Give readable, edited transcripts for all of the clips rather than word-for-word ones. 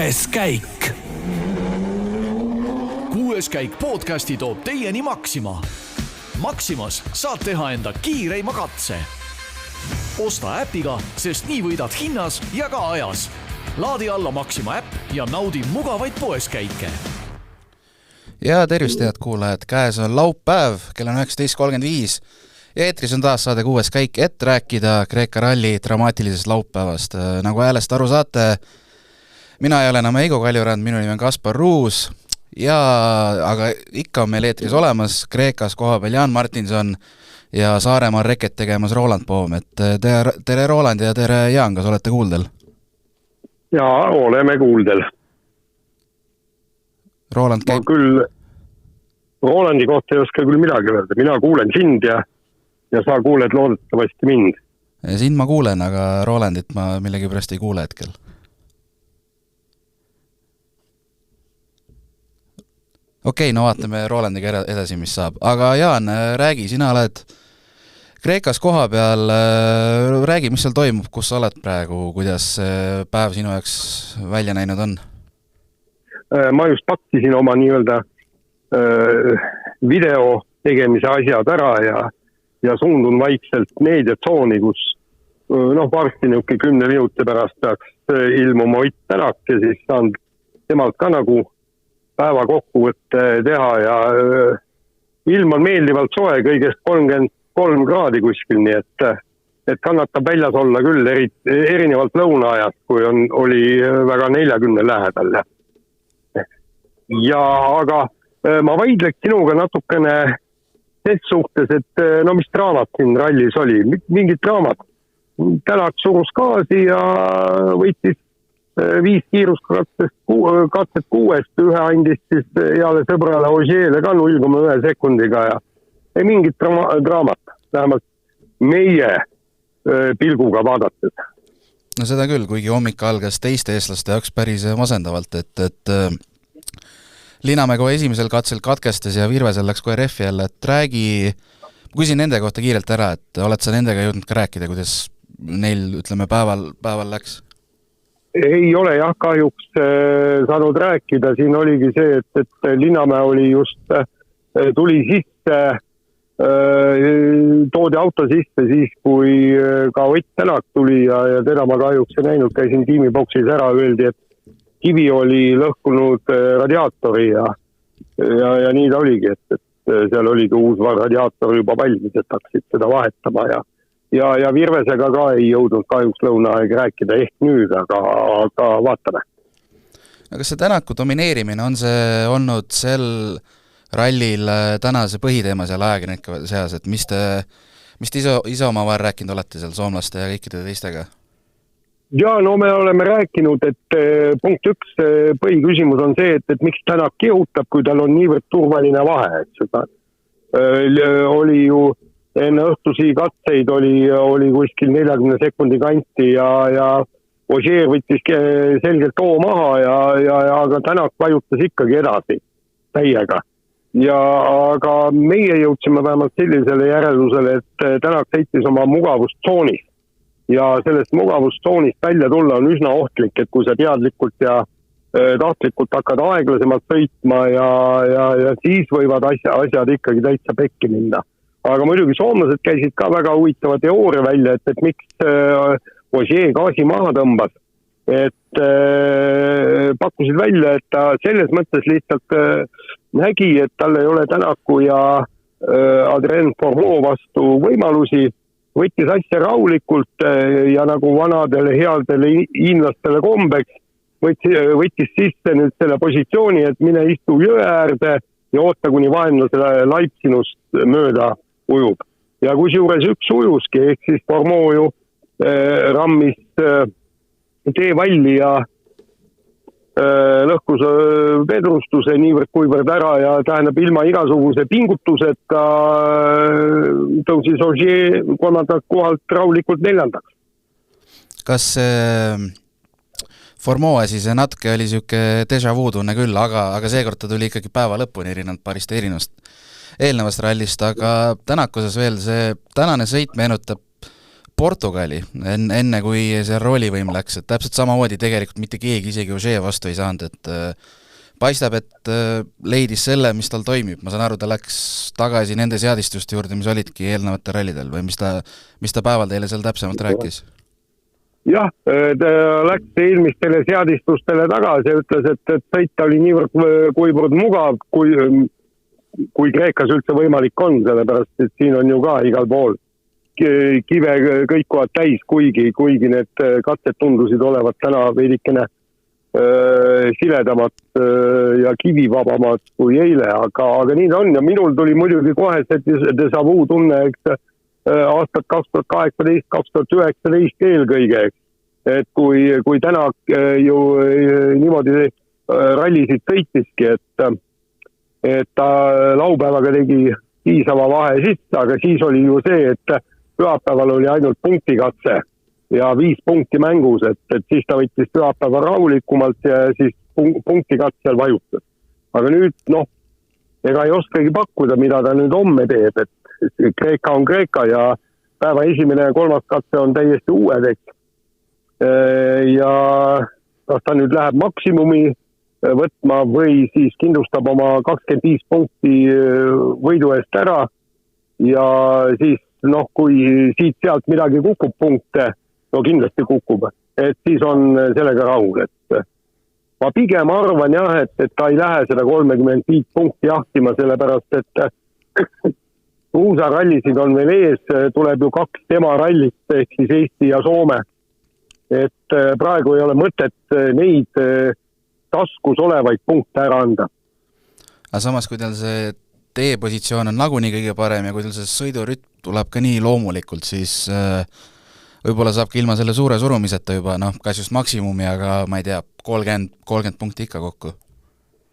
Kuues käik. Kuues käik podcasti toob teieni Maxima. Maximas saad teha enda kiireima katse. Osta äpiga, sest nii võidad hinnas ja ka ajas. Laadi alla Maxima äpp ja naudi mugavaid poeskäike. Ja tervist, head kuulajad, käes on laupäev, kell on 19.35 ja eetris on taas saade Kuues käik, et rääkida Kreeka ralli dramaatilisest laupäevast. Nagu häälest aru saate, mina ei ole enam Eigo Kaljurand, minu nimi on Kaspar Ruus aga ikka on meil eetris olemas Kreekas kohapeal Jaan Martinson ja Saaremaal reket tegemas Roland Poom. Tere Roland ja tere Jaan, kas olete kuuldel? Jaa, oleme kuuldel. Roland käib... Ma küll Rolandi kohta ei oska küll midagi öelda. Mina kuulen sind ja sa kuuled loodetavasti mind. Sind ma kuulen, aga Rolandit ma millegi pärast ei kuule hetkel. Okei, no vaatame Rolandiga edasi, mis saab. Aga Jaan, räägi, sina oled Kreekas koha peal, räägi, mis seal toimub, kus sa oled praegu, kuidas päev sinu jaoks välja näinud on? Ma just pakkisin oma nii-öelda video tegemise asjad ära ja suundun vaikselt meediatsooni, kus varsti niuke 10 minuti pärast peaks ilmuma Ott Tänak ja siis saan temalt ka nagu päeva kokkuvõtte teha ja ilm on meeldivalt soe, kõigest 33 kraadi kuskil, nii et kannatab väljas olla küll erinevalt lõunaajast, kui oli väga 40 lähedal. Aga ma vaidleks sinuga natukene ses suhtes, et mis draamat siin rallis oli, mingid draamat. Tänak surus gaasi ja võitis 5 kiiruskatset 6, ühe andis siis heale sõbrale Ožeele ka 0,1 sekundiga ja ei mingit draamat, vähemalt meie pilguga vaadates. No seda küll, kuigi hommik algas teiste eestlaste jaoks päris masendavalt, et Linnamäe esimesel katsel katkestas ja Virvesel läks kohe refi jälle, et räägi, küsin nende kohta kiirelt ära, et oled sa nendega jõudnud ka rääkida, kuidas neil, ütleme, päeval läks? Ei ole jah kahjuks saanud rääkida, siin oligi see, et Linnamäe oli just, tuli sisse, toodi auto sisse siis, kui ka Ott Tänak tuli ja teda ma kahjuks ei näinud, käisin tiimiboksis ära, öeldi, et kivi oli lõhkunud radiaatori ja nii ta oligi, et seal oligi uus radiaator juba valmis, et hakkasid seda vahetama ja Virvesega ka ei jõudnud kahjuks lõunaaeg rääkida ehk nüüd, aga vaatame. Aga kas see Tänaku domineerimine on see olnud sel rallil tänase põhiteema seal ajakirjanike seas, et mis te ise oma vahel rääkinud olete seal soomlaste ja kõikide teistega? Ja me oleme rääkinud, et punkt 1 põhiküsimus on see, et miks Tänak kihutab, kui tal on niivõrd turvaline vahe. Oli ju enne õhtusi katseid oli kuskil 40 sekundi kanti ja Ožeer võttis selgelt too maha aga Tänak vajutas ikkagi edasi täiega. Aga meie jõudsime vähemalt sellisele järeldusele, et Tänak sõitis oma mugavustsoonis. Ja sellest mugavustsoonist välja tulla on üsna ohtlik, et kui sa teadlikult ja tahtlikult hakkad aeglasemalt sõitma ja siis võivad asjad ikkagi täitsa pekki minna. Aga muidugi soomlased käisid ka väga huvitava teooria välja, et miks Ožee gaasi maha tõmbas. Et pakkusid välja, et ta selles mõttes lihtsalt nägi, et tal ei ole Tänaku ja Adrien Formeau vastu võimalusi, võttis asja rahulikult ja nagu vanadele headele hiinlastele kombeks võttis sisse nüüd selle positsiooni, et mine istu jõe äärde ja oota, kuni vaenlasele laip sinust mööda ujub. Ja kusjuures üks ujuski, ehk siis Formeau ju rammis tee valli ja lõhkus vedrustuse niivõrd kuivõrd ära ja tähendab ilma igasuguse pingutuseta tõusis Ožee 3. kohalt rahulikult 4. Kas Formeau asi, see natuke oli siuke déjà vu tunne küll, aga seekord ta tuli ikkagi päeva lõpuni erinevalt paarist eelnevast rallist, aga Tänakuses veel see tänane sõit meenutab Portugali, enne kui see roolivõim läks, et täpselt samamoodi tegelikult mitte keegi isegi Ogier vastu ei saanud, et paistab, et leidis selle, mis tal toimib. Ma saan aru, ta läks tagasi nende seadistuste juurde, mis olidki eelnevate rallidel või mis ta päeval teile seal täpsemalt rääkis? Jah, ta läks eelmistele seadistustele tagasi ja ütles, et sõita oli niivõrd kuivõrd mugav, kui Kreekas üldse võimalik on, sellepärast, et siin on ju ka igal pool kive kõikuvad täis, kuigi need katsed tundusid olevat täna veidikene siledamad ja kivivabamad kui eile, aga nii ta on ja minul tuli muidugi kohe see déjà vu tunne, eks aastat 2018-2019 eelkõige, et kui täna ju niimoodi rallisid sõitiski, et ta laupäevaga tegi piisava vahe sisse, aga siis oli ju see, et pühapäeval oli ainult punktikatse ja 5 punkti mängus, et siis ta võttis pühapäeva rahulikumalt ja siis punktikatsel vajutas. Aga nüüd, ega ei oskagi pakkuda, mida ta nüüd homme teeb, et Kreeka on Kreeka ja päeva esimene ja kolmas katse on täiesti uued, eks. Ja kas ta nüüd läheb maksimumi võtma või siis kindlustab oma 25 punkti võidu eest ära ja siis, kui siit sealt midagi kukub punkte, kindlasti kukub, et siis on sellega rahul, et ma pigem arvan jah, et ta ei lähe seda 35 punkti jahtima, sellepärast, et USA rallisid on veel ees, tuleb ju 2 tema rallit, ehk siis Eesti ja Soome. Et praegu ei ole mõtet neid taskus olevaid punkte ära anda. Aga samas, kui teil see teepositsioon on nagunii kõige parem ja kui teil see sõidurütm tuleb ka nii loomulikult, siis võib-olla saab ilma selle suure surumiseta juba, kas just maksimumi, aga ma ei tea, 30 punkti ikka kokku.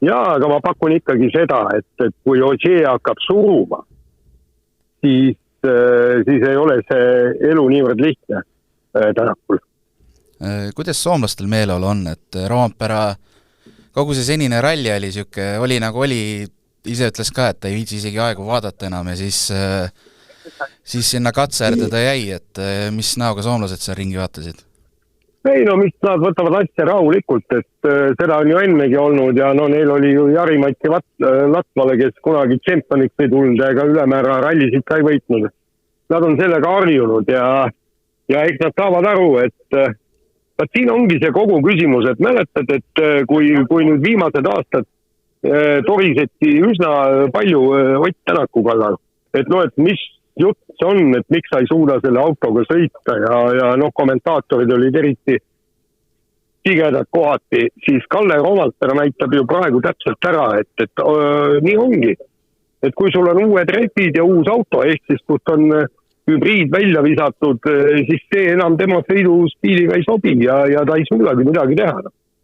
Jaa, aga ma pakun ikkagi seda, et kui Ogier hakkab suruma, siis ei ole see elu niivõrd lihtne tänakul. Kuidas soomlastel meeleolu on, et Roompere kogu see senine ralli oli nagu oli, ise ütles ka, et ta ei viitsi isegi aegu vaadata enam ja siis sinna katseäärde ta jäi, et mis näoga soomlased seal ringi vaatasid? Ei, mis nad võtavad asja rahulikult, et seda on ju ennegi olnud ja neil oli ju Jari-Mati Latvale, kes kunagi tšempioniks ei tulnud ega ülemäära rallisid ka ei võitnud. Nad on sellega harjunud ja eks nad saavad aru, et siin ongi see kogu küsimus, et mäletad, et kui nüüd viimased aastad toriseti üsna palju Ott Tänaku kallal, et mis jutt see on, et miks sa ei suuda selle autoga sõita ja kommentaatorid olid eriti tigedad kohati, siis Kalle Roomper näitab ju praegu täpselt ära, et nii ongi. Et kui sul on uued repid ja uus auto, ehk siis kus on hübriid välja visatud, siis see enam tema sõidustiiliga ei sobi ja ta ei suudagi midagi teha.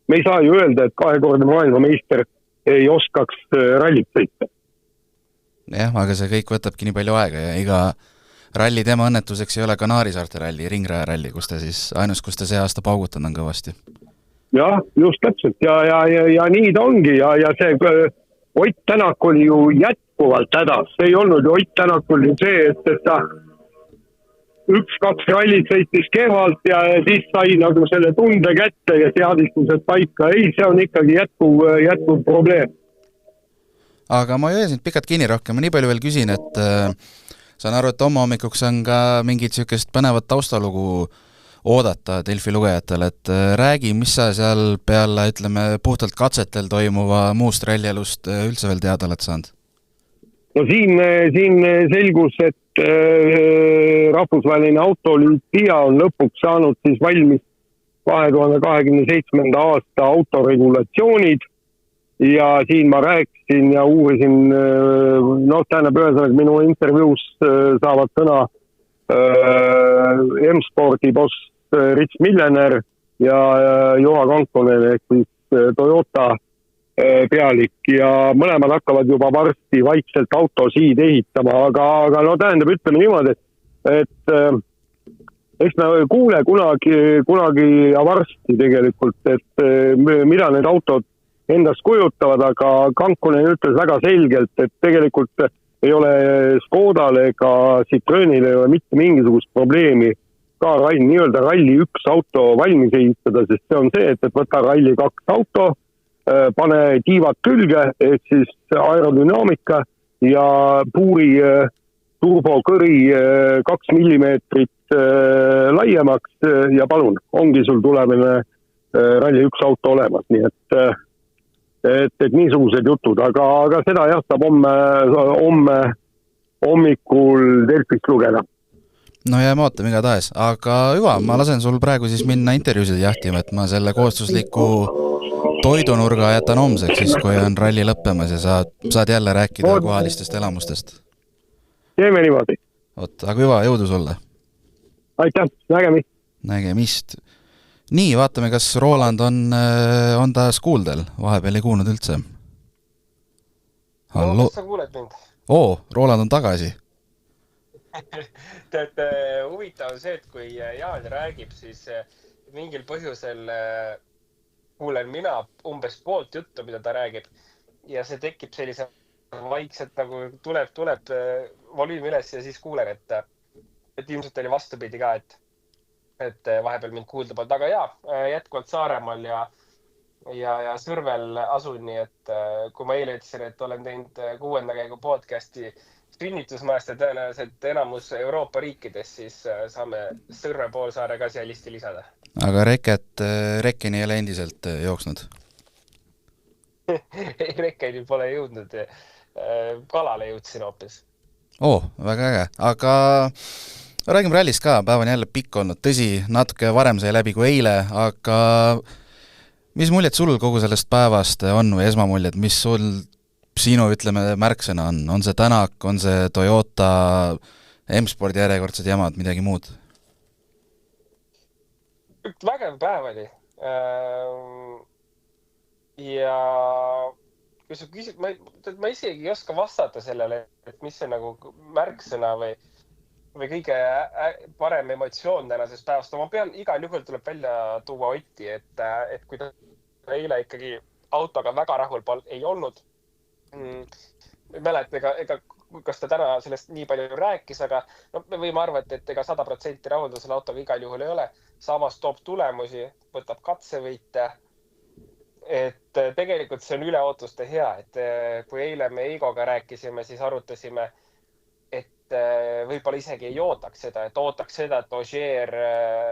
Me ei saa ju öelda, et 2-kordne maailmameister ei oskaks rallit sõita. Jah, aga see kõik võtabki nii palju aega ja iga ralli tema õnnetuseks ei ole Kanaarisaarte ralli, Ringraja ralli, kus ta see aasta paugutanud on kõvasti. Jah, just täpselt ja nii ta ongi ja see Ott Tänak oli ju jätkuvalt hädas. See ei olnud ju Ott Tänakul see, et ta 1-2 rallit sõitis kehvalt ja siis sai nagu selle tunde kätte ja seadistused paika. Ei, see on ikkagi jätkuv probleem. Aga ma ei sind pikalt kinni rohkem, ma nii palju veel küsin, et saan aru, et hommikuks on ka mingid sellised põnevat taustalugu oodata Delfi lugejatel, et räägi, mis sa seal peale, ütleme, puhtalt katsetel toimuva muust rallielust üldse veel teada oled saanud? Siin selgus, et rahvusvaheline autoliit FIA on lõpuks saanud siis valmis 2027. aasta autoregulatsioonid ja siin ma rääkisin ja uurisin, tähendab ühesõnaga minu intervjuus saavad sõna M-spordi boss Rich Millener ja Juha Kankonen ehk siis Toyota pealik ja mõlemad hakkavad juba varsti vaikselt autosiid ehitama, aga tähendab, ütleme niimoodi, et eks me kuule kunagi ja varsti tegelikult, et mida need autod endast kujutavad, aga Kankonen ütles väga selgelt, et tegelikult ei ole Škodal ega Citroenil ei ole mitte mingisugust probleemi ka nii-öelda ralli 1 auto valmis ehitada, sest see on see, et võta ralli 2 auto, pane tiivad külge, ehk siis aerodünaamika ja puuri turbokõri 2 millimeetrit laiemaks ja palun, ongi sul tulemine ralli 1 auto olemas, nii et niisugused jutud, aga seda jah, saab homme hommikul Delfist lugeda. No jääme ootame igatahes, aga Üva, ma lasen sul praegu siis minna intervjuusid jahtima, et ma selle kohustusliku toidunurga jätan homseks, siis kui on ralli lõppemas ja saad jälle rääkida kohalistest elamustest. Teeme niimoodi. Oot, aga Üva, jõudu sulle! Aitäh, nägemist! Nägemist! Nii, vaatame, kas Roland on taas kuuldel, vahepeal ei kuulnud üldse. Hallo? Kas sa kuuled mind? Roland on tagasi. Tead, huvitav on see, et kui Jaan räägib, siis mingil põhjusel kuulen mina umbes poolt juttu, mida ta räägib. Ja see tekib sellise vaikselt nagu tuleb volüüm üles ja siis kuulen, et ilmselt oli vastupidi ka, et vahepeal mind kuulda poolt. Aga jätkuvalt Saaremaal ja Sõrvel asun, nii et kui ma eile ütlesin, et olen teinud 6. käigu podcasti sünnitusmaast ja tõenäoliselt enamus Euroopa riikides, siis saame Sõrve poolsaare ka siia listi lisada. Aga Rekkeni ei ole endiselt jooksnud? Rekkeni pole jõudnud, kalale jõudsin hoopis. Väga äge, aga räägime rallist ka, päev on jälle pikk olnud, tõsi, natuke varem sai läbi kui eile, aga mis muljed sul kogu sellest päevast on või esmamuljed, mis sul sinu, ütleme, märksõna on? On see Tänak, on see Toyota, M-spordi järjekordsed jamad, midagi muud? Vägev päev oli. Ja kui sa küsid, ma isegi ei oska vastata sellele, et mis see nagu märksõna või kõige parem emotsioon tänasest päevast. Ma pean igal juhul tuleb välja tuua Otti, et kui ta eile ikkagi autoga väga rahul ei olnud, ei mäleta, kas ta täna sellest nii palju rääkis, aga me võime arvata, et ega 100% rahulda selle autoga igal juhul ei ole. Samas toob tulemusi, võtab katsevõite, et tegelikult see on üle ootuste hea, et kui eile me Eigoga rääkisime, siis arutasime, et võib-olla isegi ei ootaks seda, et Ogier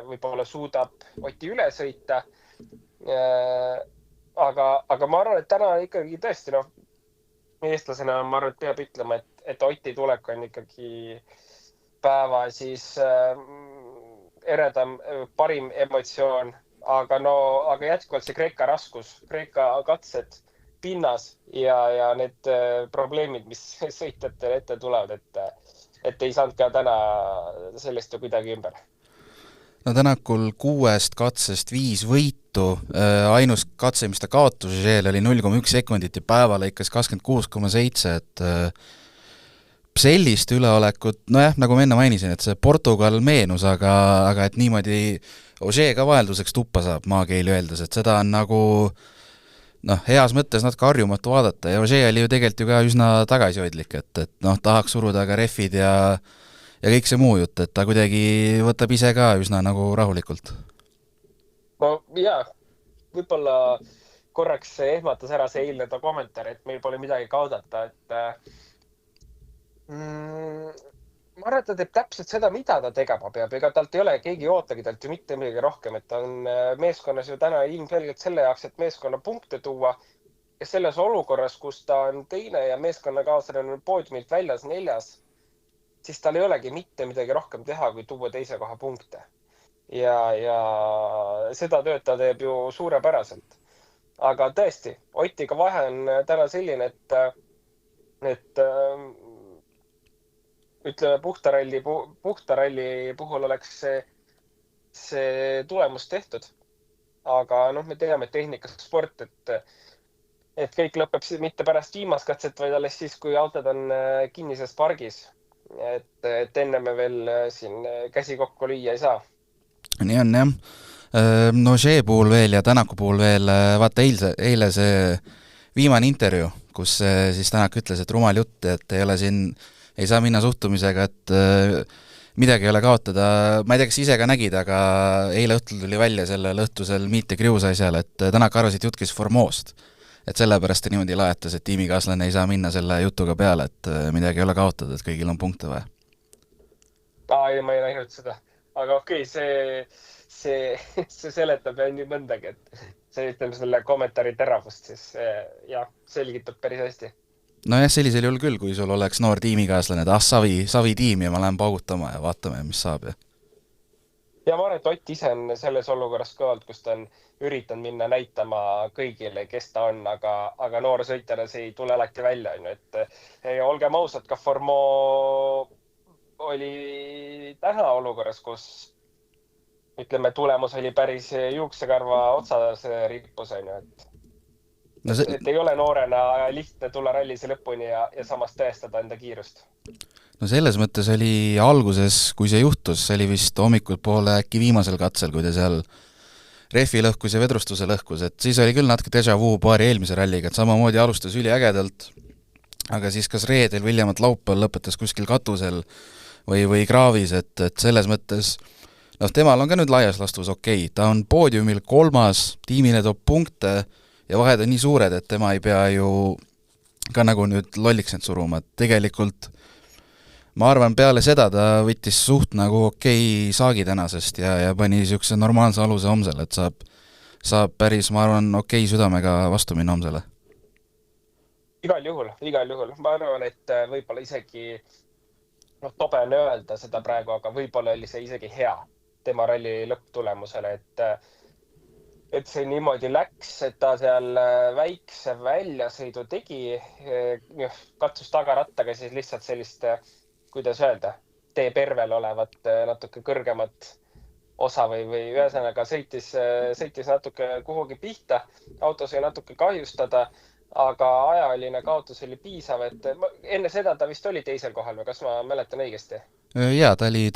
võib-olla suudab Oti üle sõita. Aga ma arvan, et täna ikkagi tõesti, eestlasena ma arvan, et peab ütlema, et Oti tulek on ikkagi päeva siis eredam, parim emotsioon, aga jätkuvalt see Kreeka raskus, Kreeka katsed pinnas ja need probleemid, mis sõitjatele ette tulevad, et ei saanud ka täna sellest ju kuidagi ümber. No Tänakul 6 katsest 5 võitu, ainus katse, mis ta kaotus oli 0,1 sekundit ja päeva lõikas 26,7, et sellist üleolekut, nagu ma enne mainisin, et see Portugal meenus, aga et niimoodi Ogier ka vahelduseks tuppa saab maakeeli öeldes, et seda on nagu heas mõttes natuke harjumatu vaadata ja Ogier oli ju tegelikult ju ka üsna tagasihoidlik, et tahaks suruda ka refid ja kõik see muu jutt, et ta kuidagi võtab ise ka üsna nagu rahulikult. No jaa, võib-olla korraks ehmatas ära see eilne ta kommentaar, et meil pole midagi kaudata, et ma arvan, et ta teeb täpselt seda, mida ta tegema peab, ega talt ei ole, keegi ei ootagi talt ju mitte midagi rohkem, et ta on meeskonnas ju täna ilmselgelt selle jaoks, et meeskonna punkte tuua ja selles olukorras, kus ta on teine ja meeskonnakaaslane on poodiumilt väljas 4, siis tal ei olegi mitte midagi rohkem teha, kui tuua teise koha punkte. Ja seda tööd ta teeb ju suurepäraselt. Aga tõesti, Otiga vahe on täna selline, et ütleme, puhtaralli puhul oleks see tulemus tehtud. Aga me teame, et tehnikas sport, et kõik lõpeb mitte pärast viimast katset, vaid alles siis, kui autod on kinnises pargis. Et enne me veel siin käsi kokku lüüa ei saa. Nii on, jah. Ogier puhul veel ja Tänaku puhul veel, vaata eile see viimane intervjuu, kus siis Tänak ütles, et rumal jutt, et ei ole siin, ei saa minna suhtumisega, midagi ei ole kaotada, ma ei tea, kas ise ka nägid, aga eile õhtul tuli välja sellel õhtusel Meet ja Kriuse asjal, et Tänak arvas, et jutt käis Formoost. Et sellepärast ta niimoodi laetas, et tiimikaaslane ei saa minna selle jutuga peale, et midagi ei ole kaotada, et kõigil on punkte vaja. Ei, ma ei näinud seda. Aga okei, see seletab ja nii mõndagi, et see ütleme selle kommentaari teravust, siis jah, selgitab päris hästi. Nojah, sellisel juhul küll, kui sul oleks noor tiimikaaslane, et Savi tiim ja ma lähen paugutama ja vaatame, mis saab. Ja ma arvan, et Ott ise on selles olukorras ka olnud, kus ta on üritanud minna näitama kõigile, kes ta on, aga noor sõitjana see ei tule alati välja. Olgem ausad, ka Formeau oli täna olukorras, kus ütleme, tulemus oli päris juuksekarva otsas rippus, et et ei ole noorena lihtne tulla rallise lõpuni ja samas tõestada enda kiirust. No selles mõttes oli alguses, kui see juhtus, see oli vist hommikul poole äkki viimasel katsel, kui ta seal rehvi lõhkus ja vedrustuse lõhkus, et siis oli küll natuke déjà vu paari eelmise ralliga, et samamoodi alustas üliägedalt, aga siis kas reedel või hiljemalt laupäeval lõpetas kuskil katusel või kraavis, et selles mõttes temal on ka nüüd laias lastus okei. Ta on poodiumil 3, tiimile toob punkte ja vahed on nii suured, et tema ei pea ju ka nagu nüüd lolliks need suruma, et tegelikult ma arvan, peale seda ta võttis suht nagu okei saagi tänasest ja pani niisuguse normaalse aluse homsele, et saab päris, ma arvan, okei südamega vastu minna homsele. Igal juhul. Ma arvan, et võib-olla isegi tobe on öelda seda praegu, aga võib-olla oli see isegi hea tema ralli lõpptulemusele, et see niimoodi läks, et ta seal väikse väljasõidu tegi, katsus tagarattaga siis lihtsalt sellist, kuidas öelda, tee pervel olevat natuke kõrgemat osa või ühesõnaga sõitis natuke kuhugi pihta, auto sai natuke kahjustada, aga ajaline kaotus oli piisav, et enne seda ta vist oli teisel kohal või kas ma mäletan õigesti? Jaa, ta oli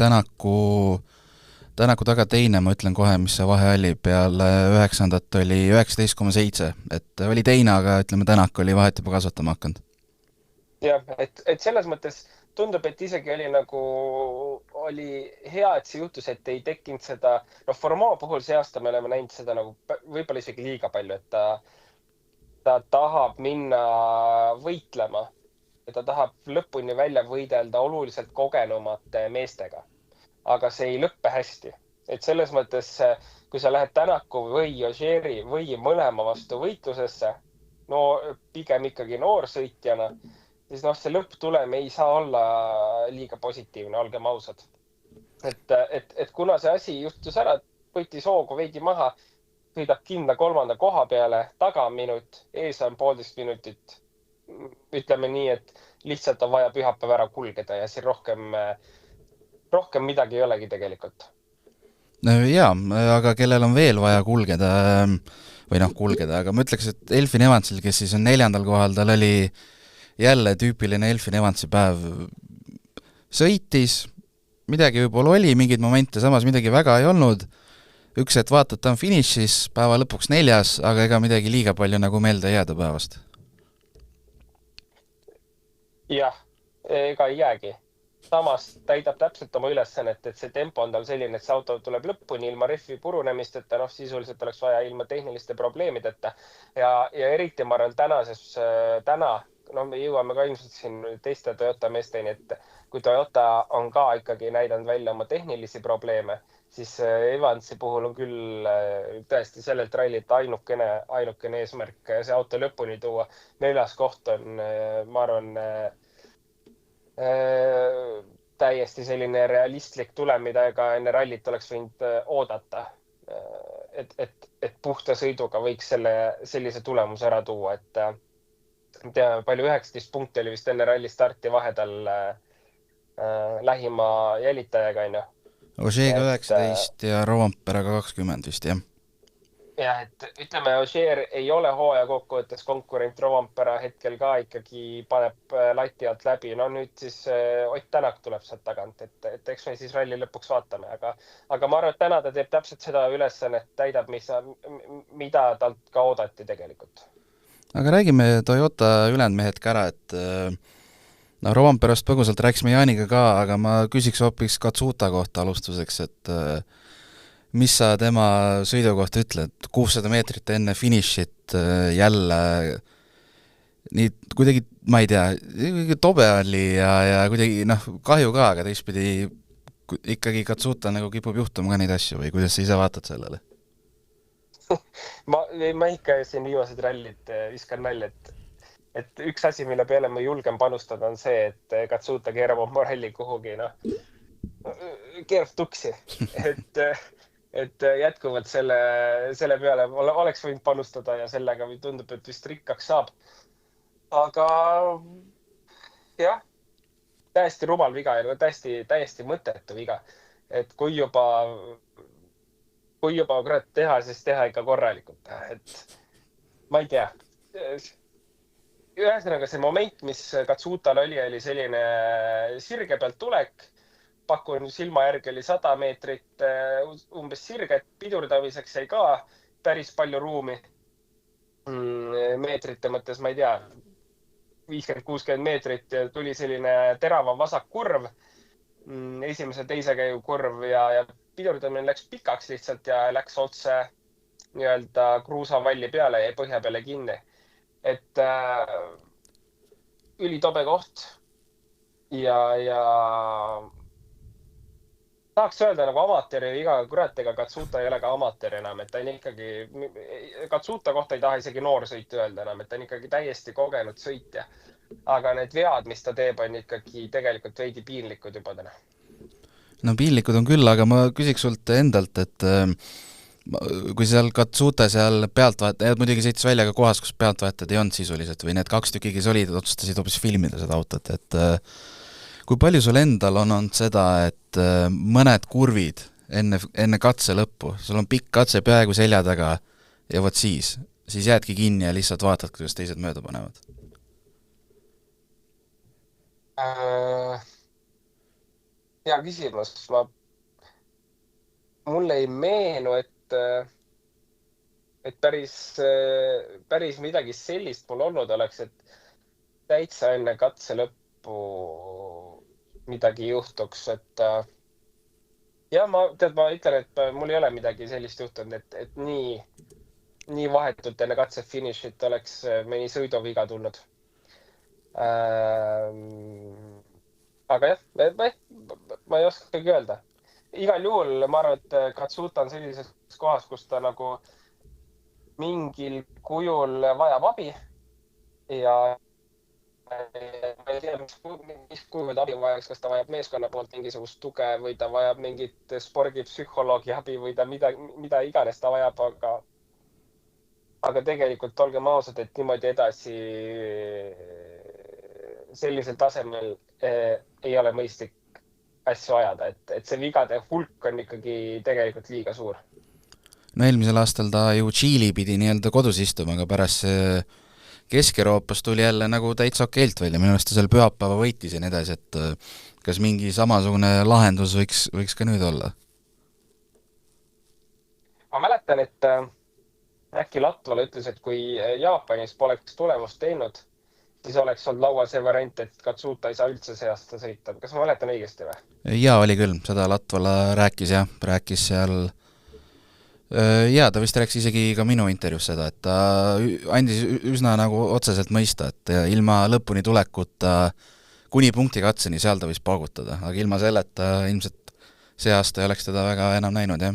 Tänaku taga teine, ma ütlen kohe, mis see vahe oli, peale 9. oli 19,7, et oli teine, aga ütleme, Tänak oli vahet juba kasvatama hakanud. Jah, et selles mõttes tundub, et isegi oli hea, et see juhtus, et ei tekkinud seda, Formeau puhul see aasta me oleme näinud seda võib-olla isegi liiga palju, et ta tahab minna võitlema ja ta tahab lõpuni välja võidelda oluliselt kogenumate meestega. Aga see ei lõppe hästi. Et selles mõttes, kui sa lähed Tänaku või Ogieri või mõlema vastu võitlusesse, pigem ikkagi noorsõitjana, siis see lõpptulem ei saa olla liiga positiivne, olgem ausad. Et kuna see asi juhtus ära, võttis hoogu veidi maha, sõidab kindla 3. koha peale, taga minut, ees on 1,5 minutit. Ütleme nii, et lihtsalt on vaja pühapäev ära kulgeda ja siin rohkem midagi ei olegi tegelikult. Jaa, aga kellel on veel vaja kulgeda, aga ma ütleks, et Elfin Evansil, kes siis on 4. kohal, tal oli jälle tüüpiline Elfin Evansi päev. Sõitis, midagi võib-olla oli, mingeid momente, samas midagi väga ei olnud. Üks, et vaatad, ta on finišis, päeva lõpuks 4, aga ega midagi liiga palju nagu meelde jääda päevast. Jah, ega ei jäägi. Samas täidab täpselt oma ülesannet, et see tempo on tal selline, et see auto tuleb lõpuni ilma rehvi purunemisteta, sisuliselt oleks vaja ilma tehniliste probleemideta. Ja eriti ma arvan täna, me jõuame ka ilmselt siin teiste Toyota meesteni, et kui Toyota on ka ikkagi näidanud välja oma tehnilisi probleeme, siis Evansi puhul on küll tõesti sellelt rallilt ainukene eesmärk see auto lõpuni tuua. 4. koht on, ma arvan, täiesti selline realistlik tulem, mida ega enne rallit oleks võinud oodata. Et puhta sõiduga võiks sellise tulemuse ära tuua, et teame, palju 19 punkti oli vist enne ralli starti vahetal lähima jälitajaga, Ožeega 19 ja Rovamperaga 20 vist, jah. Jah, et ütleme, Ogier ei ole hooaja kokkuvõttes konkurent, Rovampera hetkel ka ikkagi paneb lati alt läbi. Nüüd siis Ott Tänak tuleb sealt tagant, et eks me siis ralli lõpuks vaatame. Aga ma arvan, et täna ta teeb täpselt seda ülesannet, täidab, mida talt ka oodati tegelikult. Aga räägime Toyota ülejäänud mehed ka ära, et no Romperost põgusalt rääkisime Jaaniga ka, aga ma küsiks hoopis Katsuta kohta alustuseks, et mis sa tema sõidu kohta ütled, 600 meetrit enne finišit jälle nii kuidagi, ma ei tea, tobe oli ja kuidagi kahju ka, aga teistpidi ikkagi Katsuta nagu kipub juhtuma ka neid asju või kuidas sa ise vaatad sellele? ma ikka siin viimased rallid viskan nalja, et üks asi, mille peale ma julgen panustada, on see, et Katsuta keerab oma ralli kuhugi, keerab tuksi. Et jätkuvalt selle peale oleks võinud panustada ja sellega tundub, et vist rikkaks saab. Aga jah, täiesti rumal viga ja täiesti mõttetu viga. Et kui juba kurat teha, siis teha ikka korralikult. Et ma ei tea. Ühesõnaga see moment, mis Katsutal oli selline sirge pealt tulek. Pakun silma järgi oli 100 meetrit umbes sirget, pidurdamiseks jäi ka päris palju ruumi. Meetrite mõttes, ma ei tea, 50-60 meetrit ja tuli selline terava vasak kurv, esimese teise käigu kurv ja pidurdamine läks pikaks lihtsalt ja läks otse nii-öelda kruusavalli peale ja põhja peale kinni. Et ülitobe koht ja tahaks öelda nagu amatööri viga, kurat, ega Katsuta ei ole ka amatöör enam, et ta on ikkagi, Katsuta kohta ei taha isegi noorsõit öelda enam, et ta on ikkagi täiesti kogenud sõitja. Aga need vead, mis ta teeb, on ikkagi tegelikult veidi piinlikud juba täna. No piinlikud on küll, aga ma küsiks sult endalt, et kui seal Katsuta seal pealtvaatajad, muidugi sõitis välja ka kohas, kus pealtvaatajad ei olnud sisuliselt või need 2 tükki, kes olid, otsustasid hoopis filmida seda autot, et kui palju sul endal on olnud seda, et mõned kurvid enne katse lõppu, sul on pikk katse peaaegu selja taga ja vot siis jäädki kinni ja lihtsalt vaatad, kuidas teised mööda panevad? Hea küsimus. Mulle ei meenu, et päris midagi sellist mul olnud oleks, et täitsa enne katse lõppu midagi juhtuks, et ja ma ütlen, et mul ei ole midagi sellist juhtunud, et nii vahetult enne katse finišit oleks mõni sõiduviga tulnud. Aga jah, ma ei oskagi öelda. Igal juhul ma arvan, et Katsuta on sellises kohas, kus ta nagu mingil kujul vajab abi ja ma ei tea, mis kujul abi vajaks, kas ta vajab meeskonna poolt mingisugust tuge või ta vajab mingit spordipsühholoogi abi või ta mida iganes ta vajab, aga tegelikult olgem ausad, et niimoodi edasi sellisel tasemel ei ole mõistlik asju ajada, et see vigade hulk on ikkagi tegelikult liiga suur. No eelmisel aastal ta ju Tšiili pidi nii-öelda kodus istuma, aga pärast Kesk-Euroopas tuli jälle nagu täitsa okeilt välja, minu arust ta seal pühapäeva võitis ja nii edasi, et kas mingi samasugune lahendus võiks ka nüüd olla? Ma mäletan, et äkki Latvala ütles, et kui Jaapanis poleks tulemust teinud, siis oleks olnud laual see variant, et Katsuta ei saa üldse see aasta sõita. Kas ma mäletan õigesti või? Jaa, oli küll, seda Latvala rääkis seal jaa, ta vist rääkis isegi ka minu intervjuus seda, et ta andis üsna nagu otseselt mõista, et ilma lõpuni tulekuta kuni punktikatseni seal ta võis paugutada, aga ilma selleta ilmselt see aasta ei oleks teda väga enam näinud, jah.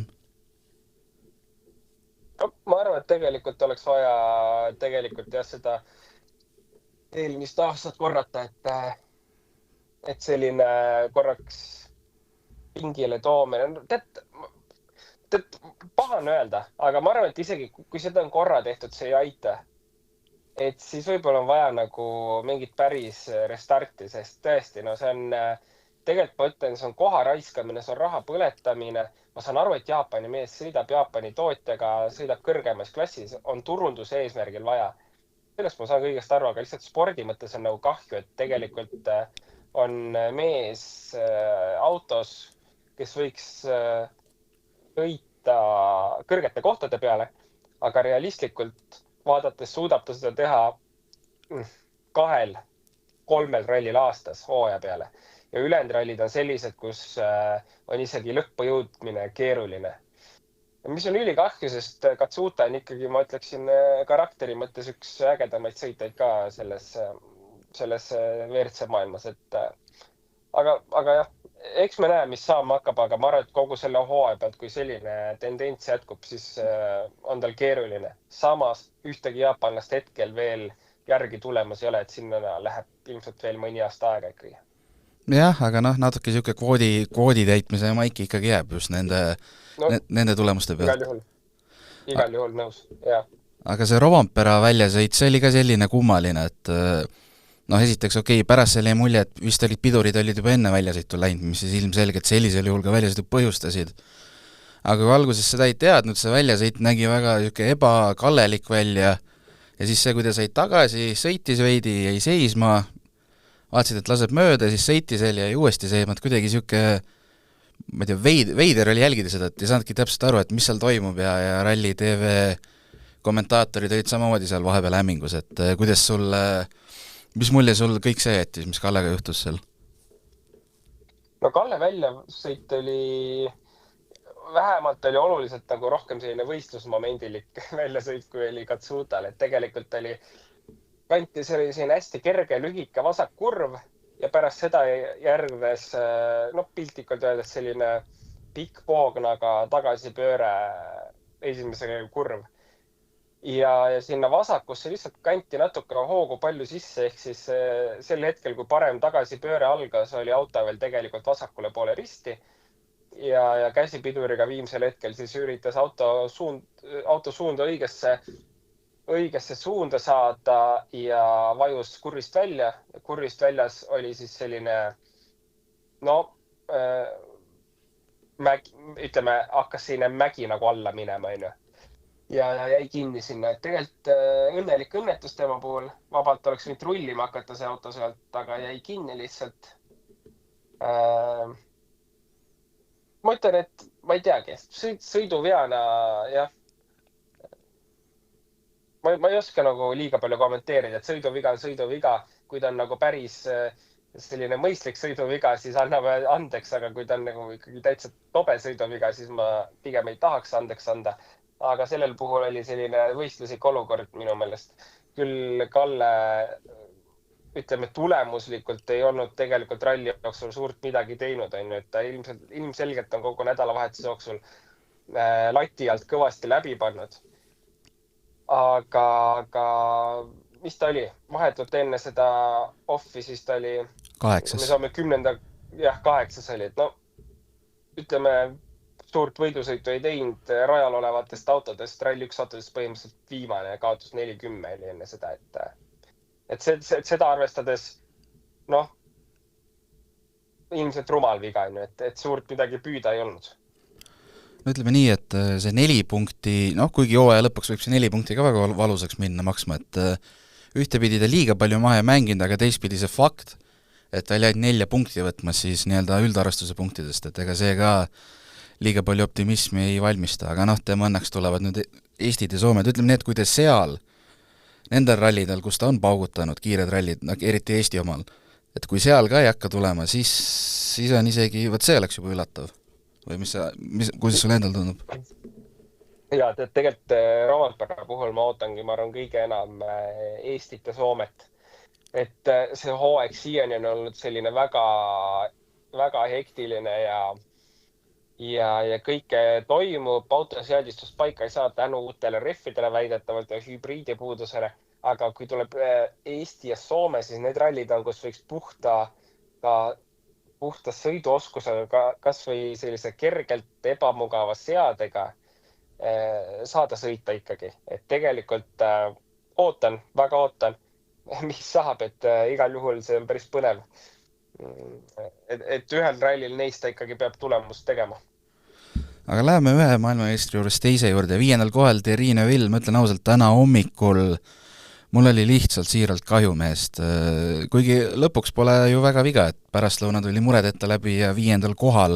No, ma arvan, et tegelikult oleks vaja jah seda eelmist aastat korrata, et selline korraks pingile toomine. Paha on öelda, aga ma arvan, et isegi kui seda on korra tehtud, see ei aita. Et siis võib-olla on vaja nagu mingit päris restarti, sest tõesti, see on, tegelikult ma ütlen, see on koha raiskamine, see on raha põletamine. Ma saan aru, et Jaapani mees sõidab Jaapani tootjaga, sõidab kõrgemas klassis, on turunduse eesmärgil vaja. Sellest ma saan kõigest aru, aga lihtsalt spordi mõttes on nagu kahju, et tegelikult on mees autos, kes võiks sõita kõrgete kohtade peale, aga realistlikult vaadates suudab ta seda teha 2 3 rallil aastas hooaja peale. Ja ülejäänud rallid on sellised, kus on isegi lõppu jõudmine keeruline. Ja mis on ülikahju, sest Katsuta on ikkagi, ma ütleksin, karakteri mõttes üks ägedamaid sõiteid ka selles WRC maailmas. Aga jah, eks me näe, mis saama hakkab, aga ma arvan, et kogu selle hooaja pealt, kui selline tendents jätkub, siis on tal keeruline. Samas ühtegi jaapanlast hetkel veel järgi tulemas ei ole, et sinna läheb ilmselt veel mõni aasta aega ikkagi. Jah, aga natuke siuke kvoodi täitmise maiki ikkagi jääb just nende tulemuste pealt. Igal juhul nõus, jah. Aga see Rovanpera väljasõit, see oli ka selline kummaline, et esiteks pärast selle mulje, et vist pidurid olid juba enne väljasõitu läinud, mis siis ilmselgelt sellisel juhul ka väljasõitu põhjustasid. Aga kui alguses seda ei teadnud, see väljasõit nägi väga ebakalelik välja ja siis see, kui ta sõid tagasi, sõitis veidi, jäi seisma, vaatasid, et laseb mööda, siis sõitis ja uuesti seisma, et kuidagi ma ei tea, veider oli jälgida seda, et ei saanudki täpselt aru, et mis seal toimub ja Rally TV kommentaatorid olid samamoodi seal vahepeal hämmingus, et mis mulje sul kõik see jättis, mis Kallega juhtus seal? No Kalle väljasõit vähemalt oli oluliselt nagu rohkem selline võistlusmomendilik väljasõit, kui oli Katsutal, et tegelikult kanti selline hästi kerge, lühike vasakkurv ja pärast seda järgnes, piltlikult öeldes selline pikk poognaga tagasipööre esimese kurv. Ja sinna vasakusse lihtsalt kanti natuke hoogu palju sisse, ehk siis sel hetkel, kui parem tagasipööre algas, oli auto veel tegelikult vasakule poole risti ja käsipiduriga viimsel hetkel siis üritas auto suunda õigesse suunda saada ja vajus kurvist välja. Kurvist väljas oli siis selline, hakkas selline mägi nagu alla minema, ja jäi kinni sinna. Et tegelikult õnnelik õnnetus tema puhul. Vabalt oleks võinud rullima hakata see auto sealt, aga jäi kinni lihtsalt. Ma ütlen, et ma ei teagi, sõiduveana, jah. Ma ei oska nagu liiga palju kommenteerida, et sõiduviga on sõiduviga. Kui ta on nagu päris selline mõistlik sõiduviga, siis anname andeks, aga kui ta on nagu ikkagi täitsa tobe sõiduviga, siis ma pigem ei tahaks andeks anda. Aga sellel puhul oli selline võistluslik olukord minu meelest. Küll Kalle, tulemuslikult ei olnud tegelikult ralli jooksul suurt midagi teinud, et ta ilmselgelt on kogu nädalavahetuse jooksul lati alt kõvasti läbi pannud. Aga mis ta oli? Vahetult enne seda offi, siis ta oli 8. Me saame 10. 8 oli. Suurt võidusõitu ei teinud rajal olevatest autodest. Rally 1 autodest põhimõtteliselt viimane kaotus 40 oli enne seda. Et seda arvestades, ilmselt rumal viga, et suurt midagi püüda ei olnud. No ütleme nii, et see 4 punkti, kuigi hooaja lõpuks võib see 4 punkti ka väga valusaks minna maksma, et ühtepidi ta liiga palju maha ei mänginud, aga teistpidi see fakt, et ta oli ainult 4 punkti võtmas siis nii-öelda üldarvestuse punktidest, et ega see ka liiga palju optimismi ei valmista, aga tema õnneks tulevad nüüd Eestid ja Soomed, ütleme nii, et kui te seal, nendel rallidel, kus ta on paugutanud, kiired rallid, eriti Eesti omal, et kui seal ka ei hakka tulema, siis on isegi, see oleks juba üllatav. Või kuidas sul endal tundub? Ja, tegelikult Rovanpera puhul ma ootangi, ma arvan, kõige enam Eestit ja Soomet. Et see hooaeg siiani on olnud selline väga, väga hektiline ja kõike toimub, autoseadistust paika ei saa tänu uutele rehvidele väidetavalt ja hübriidi puudusele. Aga kui tuleb Eesti ja Soome, siis need rallid on, kus võiks puhta sõiduoskusega, kas või sellise kergelt ebamugava seadega saada sõita ikkagi. Et tegelikult väga ootan, mis saab, et igal juhul see on päris põnev. Et ühel rallil neist ta ikkagi peab tulemust tegema. Aga läheme ühe maailmameistri juures teise juurde. 5. kohal Thierry Neuville, ma ütlen ausalt, täna hommikul mul oli lihtsalt siiralt kahju mehest, kuigi lõpuks pole ju väga viga, et pärastlõuna tuli muredeta läbi ja 5. kohal,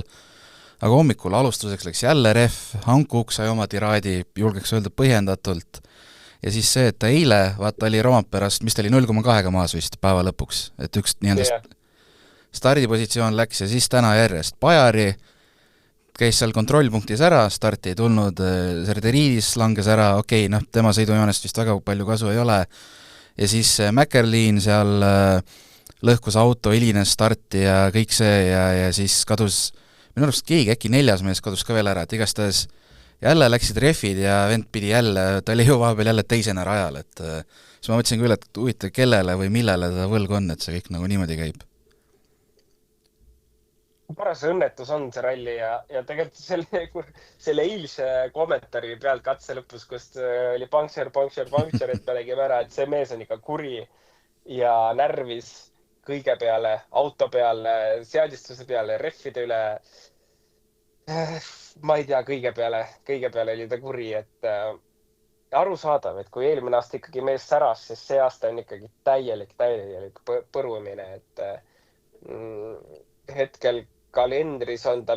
aga hommikul alustuseks läks jälle ref, Hankook sai oma tiraadi, julgeks öelda põhjendatult, ja siis see, et ta eile, vaata, oli Roomperast, mis ta oli 0,2 maas vist päeva lõpuks, et üks nii-öelda stardipositsioon läks ja siis täna järjest Bajari käis seal kontrollpunktis ära, starti ei tulnud, Serderiidis langes ära, okei, noh, tema sõidujoonest vist väga palju kasu ei ole, ja siis Mäkerliin seal lõhkus auto, hilines starti ja kõik see ja siis kadus, minu arust keegi, äkki 4. mees kadus ka veel ära, et igastahes jälle läksid rehvid ja vend pidi jälle, ta oli ju vahepeal jälle teisena rajal, et siis ma mõtlesin küll, et huvitav, kellele või millele ta võlg on, et see kõik nagu niimoodi käib. Paras õnnetus on see ralli ja tegelikult selle eilse kommentaari pealt katse lõpus, kus oli puncture, et me nägime ära, et see mees on ikka kuri ja närvis kõige peale, auto peale, seadistuse peale, rehvide üle. Ma ei tea, kõige peale oli ta kuri, et arusaadav, et kui eelmine aasta ikkagi mees säras, siis see aasta on ikkagi täielik põrumine, et hetkel kalendris on ta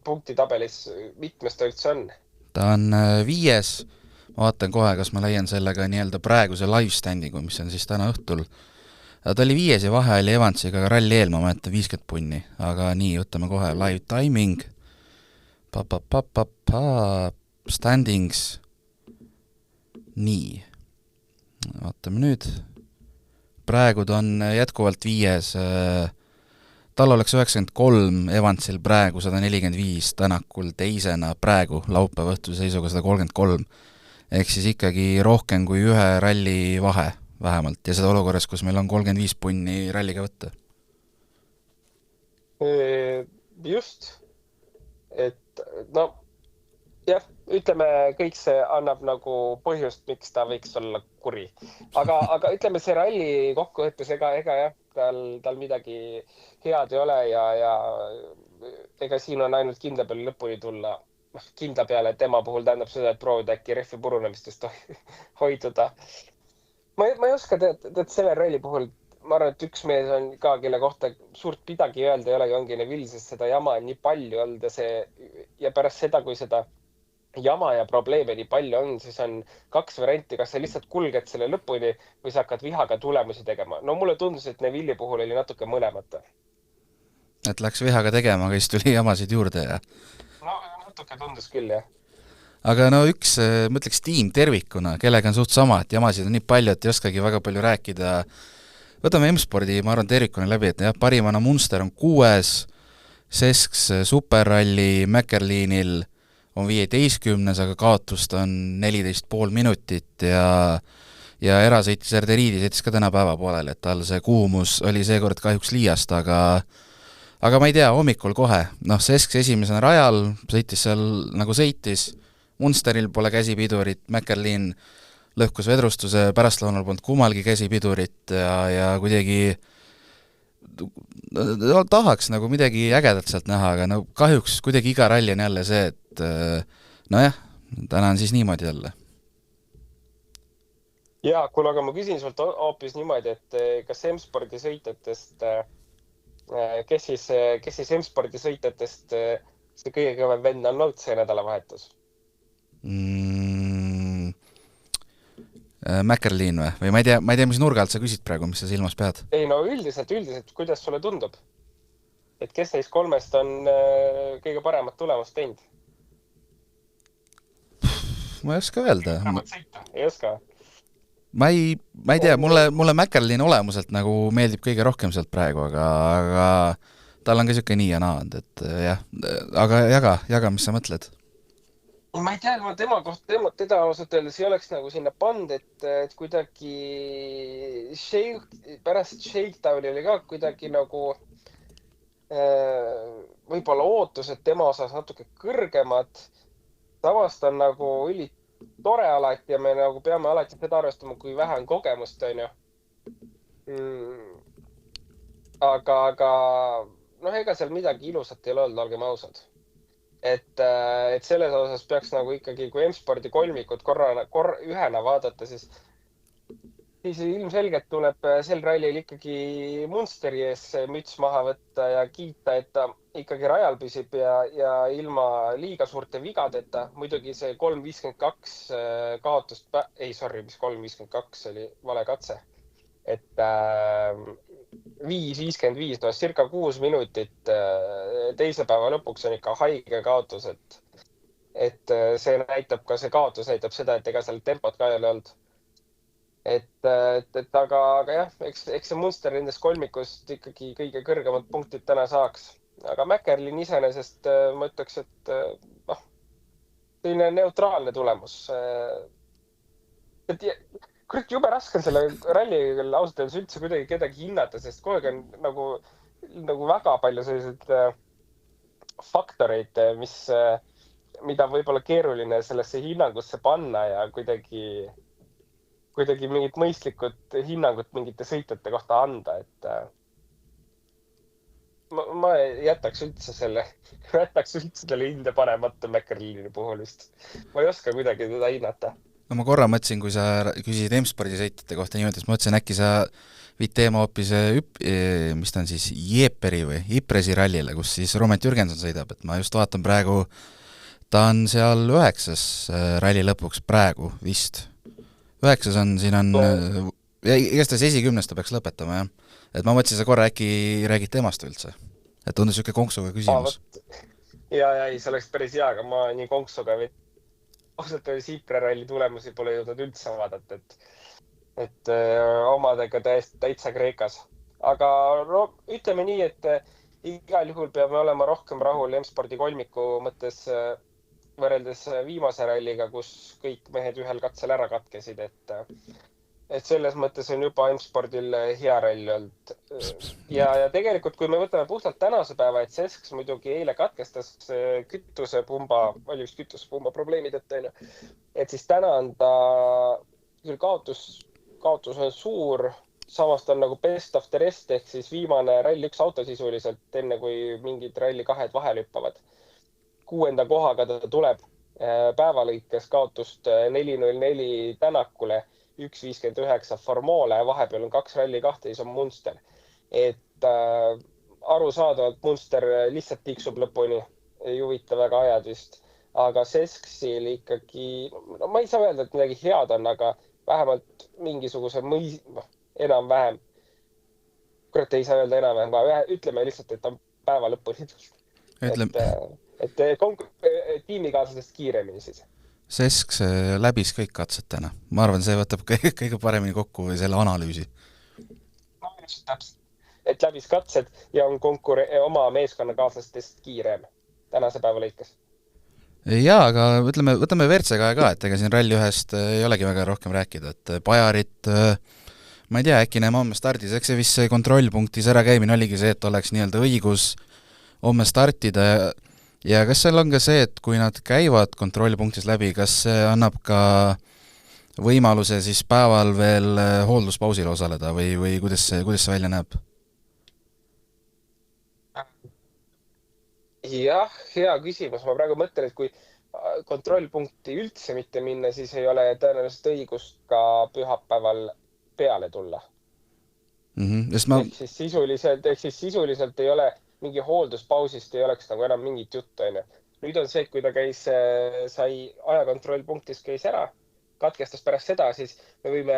punktitabelis mitmes ta üldse on? Ta on 5, ma vaatan kohe, kas ma leian sellega nii-öelda praeguse live standingu, mis on siis täna õhtul. Ta oli 5 ja vahe oli Evansiga ralli eel, ma mäletan 50 punni, aga nii, võtame kohe live timing, standings, nii, vaatame nüüd, praegu ta on jätkuvalt 5, tal oleks 93, Evansil praegu 145, Tänakul teisena praegu laupäeva õhtuse seisuga 133, ehk siis ikkagi rohkem kui ühe ralli vahe vähemalt, ja seda olukorras, kus meil on 35 punni ralliga võtta. Just, et no jah, ütleme, kõik see annab nagu põhjust, miks ta võiks olla kuri. Aga ütleme, see ralli kokkuvõttes ega jah, tal midagi head ei ole ja ega siin on ainult kindla peale lõpuni tulla. Kindla peale tema puhul tähendab seda, et proovida äkki rehvi purunemistest hoiduda. Ma ei oska tead selle ralli puhul, ma arvan, et üks mees on ka, kelle kohta suurt midagi öelda ei olegi, ongi Neville, sest seda jama on nii palju olnud ja pärast seda, kui seda jama ja probleeme nii palju on, siis on 2 varianti, kas sa lihtsalt kulged selle lõpuni või sa hakkad vihaga tulemusi tegema. No mulle tundus, et Neville'i puhul oli natuke mõlemat. Et läks vihaga tegema, aga siis tuli jamasid juurde ja... No natuke tundus küll, jah. Aga no üks, ma ütleks tiim tervikuna, kellega on suht sama, et jamasid on nii palju, et ei oskagi väga palju rääkida. Võtame M-spordi, ma arvan, tervikuna läbi, et jah, parimana Munster on 6, Sesks Superralli Mäkerliinil on 15, aga kaotust on 14,5 minutit ja erasõitis Serderiidi sõitis ka täna päeva poolel, et tal see kuumus oli seekord kahjuks liiast, aga ma ei tea, hommikul kohe, noh, Sesks esimesena rajal, sõitis seal nagu sõitis, Munsteril pole käsipidurit, Mäkerliin lõhkus vedrustuse, pärastlõunal polnud kummalgi käsipidurit ja kuidagi tahaks nagu midagi ägedat sealt näha, aga no kahjuks kuidagi iga ralli on jälle see, et nojah, täna on siis niimoodi jälle. Jaa, kuule, aga ma küsin sult hoopis niimoodi, et kas M-spordi sõitjatest, kes siis M-spordi sõitjatest see kõige kõvem vend on olnud see nädalavahetus? Mäkerliin või ma ei tea, mis nurga alt sa küsid praegu, mis sa silmas pead? Ei, no üldiselt, kuidas sulle tundub? Et kes neist 3 on kõige paremat tulemust teinud? Ma ei oska öelda. Ei oska? Ma ei tea, mulle Mäkerliin olemuselt nagu meeldib kõige rohkem sealt praegu, aga tal on ka siuke nii ja naa, et jah, aga jaga, mis sa mõtled? Ma ei tea, ma teda ausalt öeldes ei oleks nagu sinna pand, et kuidagi pärast Shakedowni oli ka kuidagi nagu võib-olla ootused tema osas natuke kõrgemad. Tavast on nagu tore alati ja me nagu peame alati seda arvestama, kui vähe on kogemust, on ju. Aga noh, ega seal midagi ilusat ei ole olnud, olgem ausad. Et selles osas peaks nagu ikkagi, kui M-spordi kolmikut ühena vaadata, siis siis ilmselgelt tuleb sel rallil ikkagi Munsteri ees müts maha võtta ja kiita, et ta ikkagi rajal püsib ja ilma liiga suurte vigadeta. Muidugi see 3.52 kaotust, mis 3.52 oli vale katse. Et 5.55, circa 6 minutit teise päeva lõpuks on ikka haige kaotus, et see näitab ka, see kaotus näitab seda, et ega seal tempot ka ei ole olnud. Aga jah, eks see Munster nendest kolmikust ikkagi kõige kõrgemad punktid täna saaks. Aga Mäkkerlin iseenesest ma ütleks, et selline neutraalne tulemus. Kurat, jube raske on selle ralli ausalt öeldes üldse kuidagi kedagi hinnata, sest kogu aeg on nagu väga palju selliseid faktoreid, mida võib-olla keeruline sellesse hinnangusse panna ja kuidagi mingit mõistlikud hinnangut mingite sõitjate kohta anda, et ma jätaks üldse selle hinde panemata Mäkkerlini puhul vist. Ma ei oska kuidagi teda hinnata. No ma korra mõtlesin, kui sa küsisid M-spordi sõitjate kohta niimoodi, ma mõtlesin, äkki sa viid teema hoopis, mis ta on siis, Jeeperi või Ipresi rallile, kus siis Romet Jürgenson sõidab, et ma just vaatan praegu, ta on seal 9. ralli lõpuks praegu vist. 9 on, siin on, igastahes 10. ta peaks lõpetama, jah. Et ma mõtlesin, sa korra äkki räägid temast üldse. Et tundus niisugune konksuga küsimus. Ja, see oleks päris hea, aga ma nii konksuga ausalt öeldes Ipre ralli tulemusi pole jõudnud üldse vaadata, et omadega täitsa Kreekas. Aga ütleme nii, et igal juhul peame olema rohkem rahul M-spordi kolmiku mõttes võrreldes viimase ralliga, kus kõik mehed ühel katsel ära katkesid, et selles mõttes on juba M-spordil hea rall olnud. Ja tegelikult, kui me võtame puhtalt tänase päeva, et Sesks muidugi eile katkestas kütusepumba probleemid, et siis täna on ta küll kaotus on suur, samas ta on nagu best of the rest, ehk siis viimane ralli 1 auto sisuliselt, enne kui mingid ralli 2 vahel hüppavad. 6. kohaga ta tuleb päevalõikes kaotust 4.04 Tänakule, 1.59 Formole ja vahepeal on 2 ralli 2, siis on Munster. Et arusaadavalt Munster lihtsalt tiksub lõpuni, ei huvita väga ajad vist. Aga Sesksil ikkagi, ma ei saa öelda, et midagi head on, aga vähemalt mingisuguse enam-vähem. Kurat, ei saa öelda enam-vähem, ütleme lihtsalt, et on päeva lõpuni. Et tiimikaaslasest kiiremini siis. Sesks läbis kõik katsed täna. Ma arvan, see võtab kõige paremini kokku või selle analüüsi. No, täpselt. Et läbis katsed ja on oma meeskonnakaaslastest kiirem tänase päeva lõikes. Jaa, aga võtame WRC ka, et ega siin ralli 1 ei olegi väga rohkem rääkida, et Pajarit, ma ei tea, äkki näeme homme stardis, eks see vist kontrollpunktis ärakäimine oligi see, et oleks nii-öelda õigus homme startida ja kas seal on ka see, et kui nad käivad kontrollpunktis läbi, kas see annab ka võimaluse siis päeval veel hoolduspausil osaleda või kuidas see välja näeb? Jah, hea küsimus. Ma praegu mõtlen, et kui kontrollpunkti üldse mitte minna, siis ei ole tõenäoliselt õigust ka pühapäeval peale tulla. Ehk siis sisuliselt ei ole mingi hoolduspausist ei oleks nagu enam mingit juttu. Nüüd on see, et kui ta sai ajakontrollpunktis käis ära, katkestas pärast seda, siis me võime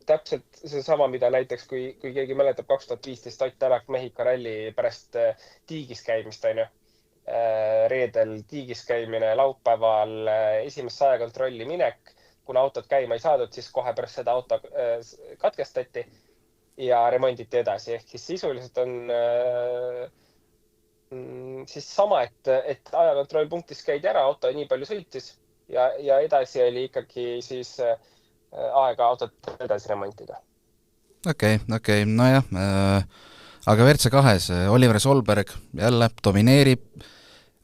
täpselt see sama, mida näiteks, kui keegi mäletab 2015 Ott Tänak Mehhiko ralli pärast tiigis käimist, reedel tiigis käimine, laupäeval esimest ajakontrolli minek, kuna autot käima ei saadud, siis kohe pärast seda auto katkestati ja remonditi edasi. Ehk siis sisuliselt on siis sama, et ajakontrollpunktis käidi ära, auto nii palju sõitis ja edasi oli ikkagi siis aega autot edasi remontida. Okei, nojah, aga WRC2-s Oliver Solberg jälle domineerib,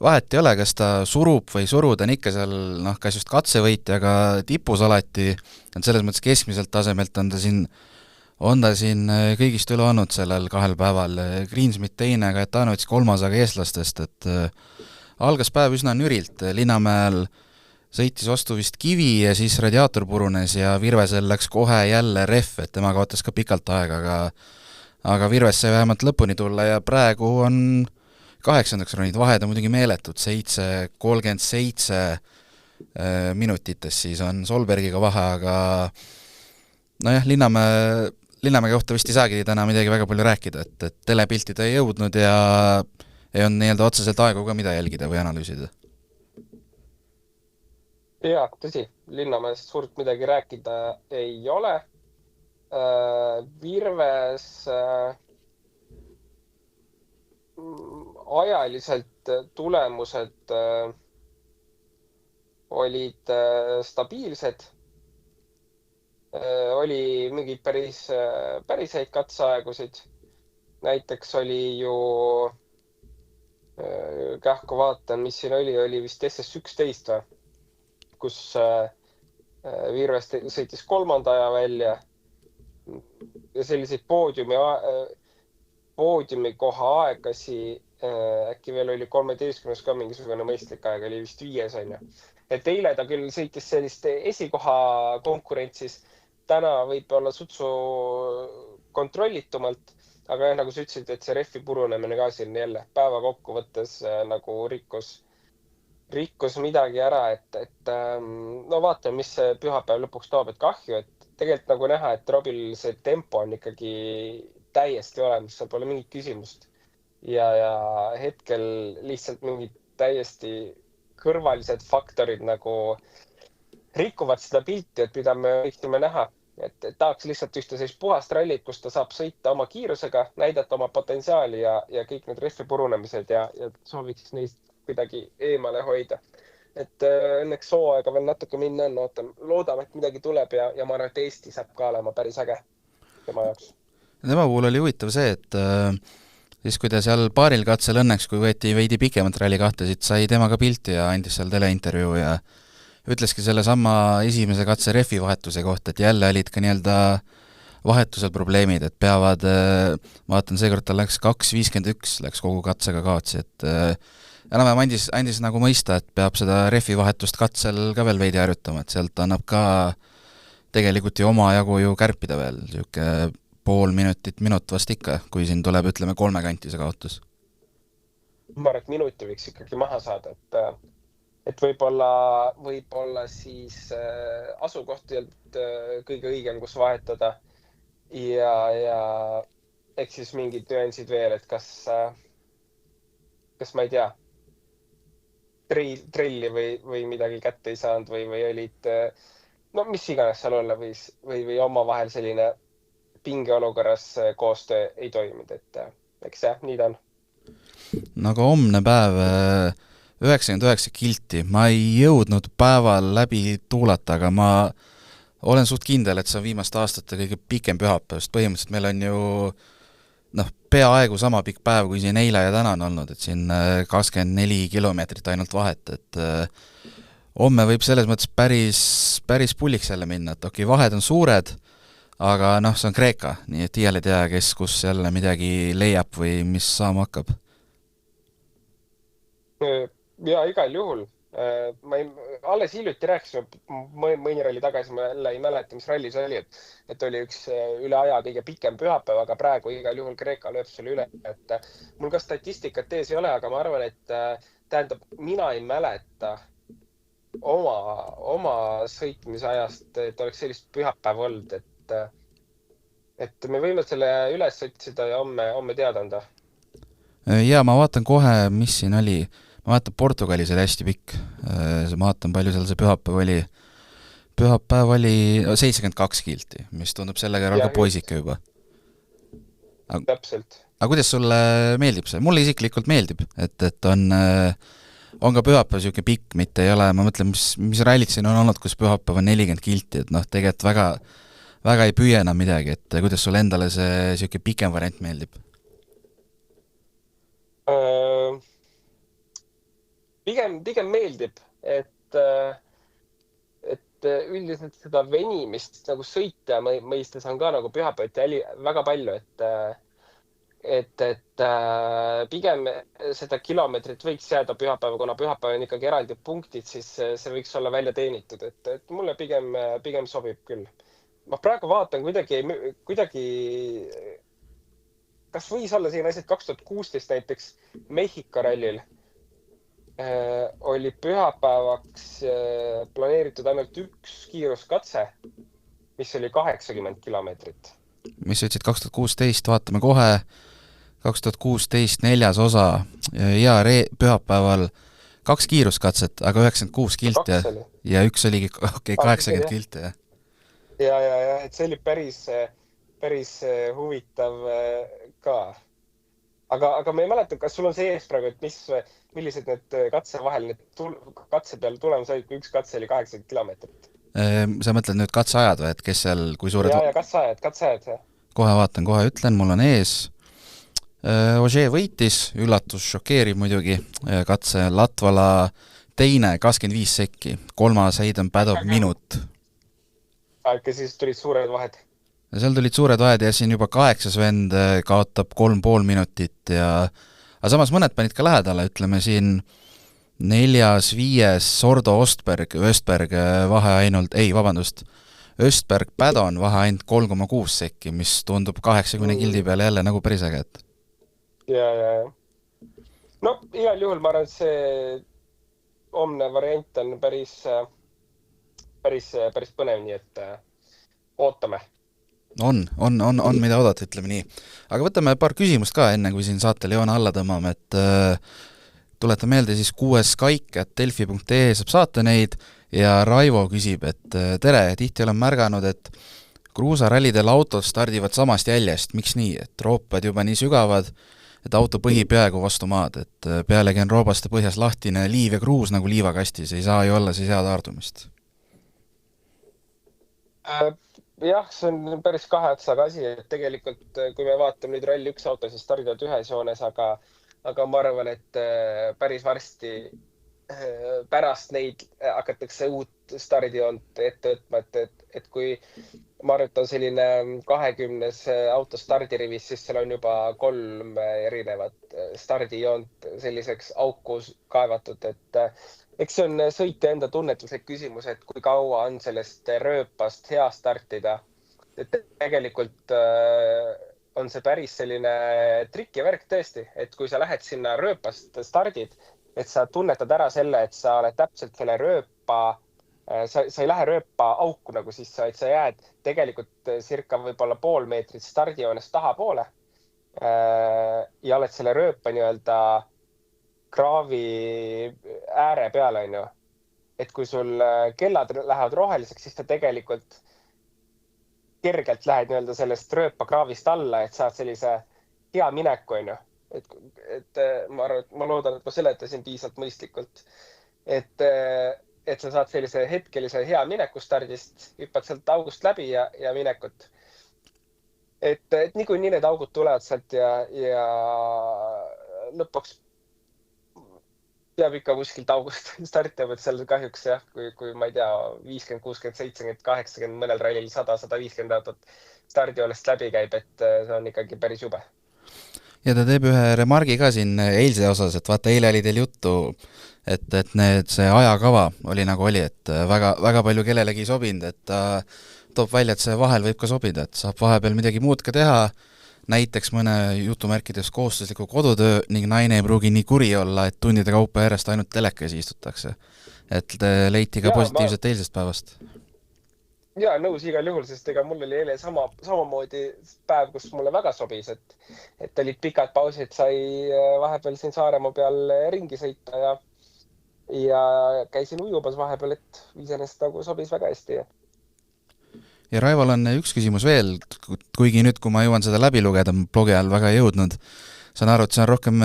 vahet ei ole, kas ta surub või surud, on ikka seal, kas just katsevõitjaga tipus alati, selles mõttes keskmiselt tasemelt on ta siin kõigist üle olnud sellel 2 päeval. Greensmith teine, Gaetanovitš 3, aga eestlastest, et algas päev üsna nürilt. Linnamäel sõitis vastu vist kivi ja siis radiaator purunes ja Virvesel läks kohe jälle rehv, et tema kaotas ka pikalt aega, aga Virves sai vähemalt lõpuni tulla ja praegu on 8. ronid, vahed on muidugi meeletud, 7:37 minutites siis on Solbergiga vahe, aga nojah, Linnamäe kohta vist ei saagi täna midagi väga palju rääkida, et telepilti ta ei jõudnud ja ei on nii-öelda otseselt aegu ka mida jälgida või analüüsida. Jaa, tõsi, Linnamäest suurt midagi rääkida ei ole. Virves ajaliselt tulemused olid stabiilsed. Oli mingeid päris häid katseaegusid. Näiteks oli ju, kähku vaatan, mis siin oli vist SS11 või, kus Virves sõitis 3. aja välja ja selliseid poodiumi koha aegasi, äkki veel oli 13. ka mingisugune mõistlik aeg, oli vist 5. on ju. Et eile ta küll sõitis sellist esikoha konkurentsis, täna võib olla sutsu kontrollitumalt, aga jah, nagu sa ütlesid, et see rehvi purunemine ka siin jälle päeva kokkuvõttes nagu rikkus midagi ära, et no vaatame, mis see pühapäev lõpuks toob, et kahju, et tegelikult nagu näha, et Robil see tempo on ikkagi täiesti olemas, seal pole mingit küsimust. Ja hetkel lihtsalt mingid täiesti kõrvalised faktorid nagu rikuvad seda pilti, et mida me võiksime näha. Et tahaks lihtsalt ühte sellist puhast rallit, kus ta saab sõita oma kiirusega, näidata oma potentsiaali ja kõik need rehvi purunemised ja sooviks neist kuidagi eemale hoida. Et õnneks hooaega veel natuke minna on, loodame, et midagi tuleb ja ma arvan, et Eesti saab ka olema päris äge tema jaoks. Tema puhul oli huvitav see, et siis kui ta seal paaril katsel õnneks, kui võeti veidi pikemat ralli 2, siit sai temaga pilti ja andis seal teleintervjuu ja ütleski selle sama esimese katse rehvi vahetuse kohta, et jälle olid ka nii-öelda vahetusel probleemid, et peavad, vaatan seekord tal läks 2:51, läks kogu katsega kaotsi, et enam andis nagu mõista, et peab seda rehvi vahetust katsel ka veel veidi harjutama, et sealt annab ka tegelikult ju omajagu ju kärpida veel, niisugune pool minut vast ikka, kui siin tuleb, ütleme, 3 kanti see kaotus. Ma arvan, et minuti võiks ikkagi maha saada, et võib-olla siis asukoht kõige õigem, kus vahetada ja eks siis mingid nüansid veel, et kas ma ei tea, trelli või midagi kätte ei saanud või olid, no mis iganes seal olla või omavahel selline pingeolukorras koostöö ei toiminud, et eks jah, nii ta on. No aga homne päev 99 kilti, ma ei jõudnud päeval läbi tuulata, aga ma olen suht kindel, et see on viimaste aastate kõige pikem pühapäev, sest põhimõtteliselt meil on ju peaaegu sama pikk päev, kui siin eile ja täna on olnud, et siin 24 kilomeetrit ainult vahet, et homme võib selles mõttes päris pulliks jälle minna, et okei, vahed on suured, aga see on Kreeka, nii et iial ei tea, kes kus jälle midagi leiab või mis saama hakkab. Ja igal juhul. Alles hiljuti rääkisime mõni ralli tagasi, ma jälle ei mäleta, mis rallis oli, et oli üks üle aja kõige pikem pühapäev, aga praegu igal juhul Kreeka lööb selle üle. Et mul ka statistikat ees ei ole, aga ma arvan, et tähendab, mina ei mäleta oma sõitmise ajast, et oleks sellist pühapäev olnud, et me võime selle üles otsida ja homme teada anda. Ja ma vaatan kohe, mis siin oli. Ma vaatan, Portugalis oli hästi pikk. Ma vaatan, palju seal see pühapäev oli. Pühapäev oli 72 kilti, mis tundub sellega ka poisike juba. Täpselt. Aga kuidas sulle meeldib see? Mulle isiklikult meeldib, et on ka pühapäev siuke pikk, mitte ei ole, ma mõtlen, mis rallit siin on olnud, kus pühapäev on 40 kilti, et tegelikult väga ei püüa enam midagi, et kuidas sulle endale see siuke pikem variant meeldib? Pigem meeldib, et üldiselt seda venimist nagu sõitja mõistes on ka nagu pühapäeviti väga palju, et et pigem seda kilomeetrit võiks jääda pühapäeva, kuna pühapäev on ikkagi eraldi punktid, siis see võiks olla välja teenitud, et mulle pigem sobib küll. Ma praegu vaatan kuidagi, kas võis olla siin asjad 2016 näiteks Mehhiko rallil oli pühapäevaks planeeritud ainult üks kiiruskatse, mis oli 80 kilomeetrit. mis sa ütlesid 2016, vaatame kohe, 2016 4. osa ja pühapäeval 2 kiiruskatset, aga 96 kilti ja üks oligi 80 kilti. Ja, et see oli päris huvitav ka. Aga ma ei mäleta, kas sul on see ees praegu, et millised need katse peal tulemus olid, kui üks katse oli 80 kilomeetrit? Sa mõtled nüüd katseajad või, et kes seal, kui suured... Ja katseajad, jah. Kohe vaatan, kohe ütlen, mul on ees. Ožee võitis, üllatus, šokeerib muidugi, katse Latvala teine 25 sekki, 3. Hayden Paddock minut. Aga siis tulid suured vahed. Seal tulid suured vahed ja siin juba 8. vend kaotab 3,5 minutit aga samas mõned panid ka lähedale, ütleme siin 4., 5. Sordo Östberg vahe ainult, Östberg Padon vahe ainult 3,6 sekki, mis tundub 80 kildi peale jälle nagu päris äge. Ja. No, igal juhul ma arvan, et see homne variant on päris põnev, nii et ootame. On, mida oodata, ütleme nii. Aga võtame paar küsimust ka enne, kui siin saatele joone alla tõmbame, et tuleta meelde siis 6. kaik, et delfi.ee saab saata neid ja Raivo küsib, et tere, tihti olen märganud, et kruusarallidel autod stardivad samast jäljest, miks nii, et roopad juba nii sügavad, et auto põhi peaaegu vastu maad, et pealegi on roobaste põhjas lahtine liiv ja kruus nagu liivakastis, ei saa ju olla siis head aardumist. Jah, see on päris kahe otsaga asi, et tegelikult kui me vaatame nüüd ralli 1 auto, siis stardivad ühes joones, aga ma arvan, et päris varsti pärast neid hakatakse uut stardijoont ette võtma, et kui ma arvan, et on selline 20 auto stardirivis, siis seal on juba 3 erinevat stardijoont selliseks aukus kaevatud, et eks see on sõitja enda tunnetuslik küsimus, et kui kaua on sellest rööpast hea startida. Et tegelikult on see päris selline trikivärk tõesti, et kui sa lähed sinna rööpast stardid, et sa tunnetad ära selle, et sa oled täpselt selle rööpa, sa ei lähe rööpa auku nagu sisse, et sa jääd tegelikult circa võib-olla pool meetrit stardijoonest tahapoole ja oled selle rööpa nii-öelda kraavi ääre peale, on ju. Et kui sul kellad lähevad roheliseks, siis ta tegelikult kergelt lähed nii-öelda sellest rööpakraavist alla, et saad sellise hea mineku, on ju. Et ma loodan, et ma seletasin piisavalt mõistlikult. Et sa saad sellise hetkelise hea mineku stardist, hüppad sealt august läbi ja minekut. Et niikuinii need augud tulevad sealt ja lõpuks peab ikka kuskilt august startima, et seal kahjuks jah, kui ma ei tea, 50, 60, 70, 80, mõnel rallil 100, 150 autot stardijoonest läbi käib, et see on ikkagi päris jube. Ja ta teeb ühe remargi ka siin eilse osas, et vaata, eile oli teil juttu, et see ajakava oli nagu oli, et väga palju kellelegi sobinud, et ta toob välja, et see vahel võib ka sobida, et saab vahepeal midagi muud ka teha, näiteks mõne jutumärkides koostusliku kodutöö ning naine ei pruugi nii kuri olla, et tundide kaupa järjest ainult telekesi istutakse. Et leiti ka positiivset eilsest päevast. Jaa, nõus igal juhul, sest ega mul oli eile samamoodi päev, kus mulle väga sobis, et olid pikad pausid, sai vahepeal siin Saaremaa peal ringi sõita ja käisin ujumas vahepeal, et iseenesest nagu sobis väga hästi. Ja Raival on üks küsimus veel, kuigi nüüd, kui ma jõuan seda läbi lugeda, blogi ajal väga ei jõudnud, saan aru, et see on rohkem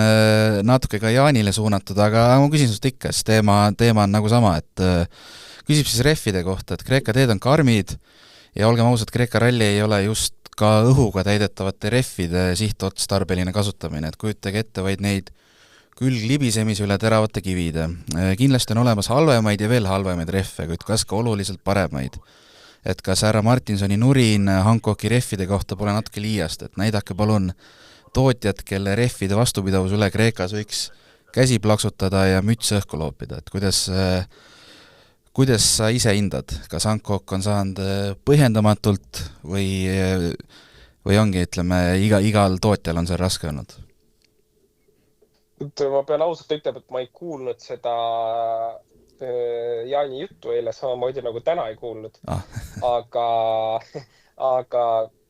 natuke ka Jaanile suunatud, aga ma küsin sust ikka, sest teema on nagu sama, et küsib siis rehvide kohta, et Kreeka teed on karmid ja olgem ausad, Kreeka ralli ei ole just ka õhuga täidetavate rehvide sihtotstarbeline kasutamine, et kujutage ette vaid neid külglibisemise üle teravate kivide. Kindlasti on olemas halvemaid ja veel halvemaid rehve, kuid kas ka oluliselt paremaid. Et kas härra Martinsoni nurin Hankoki rehvide kohta pole natuke liiast, et näidake palun tootjad, kelle rehvide vastupidavus üle Kreekas võiks käsi plaksutada ja müts õhku loopida, et kuidas sa ise hindad, kas Hankook on saanud põhjendamatult või ongi, ütleme, igal tootjal on see raske olnud? Ma pean ausalt ütlema, et ma ei kuulnud seda Jaani juttu eile samamoodi nagu täna ei kuulnud. Aga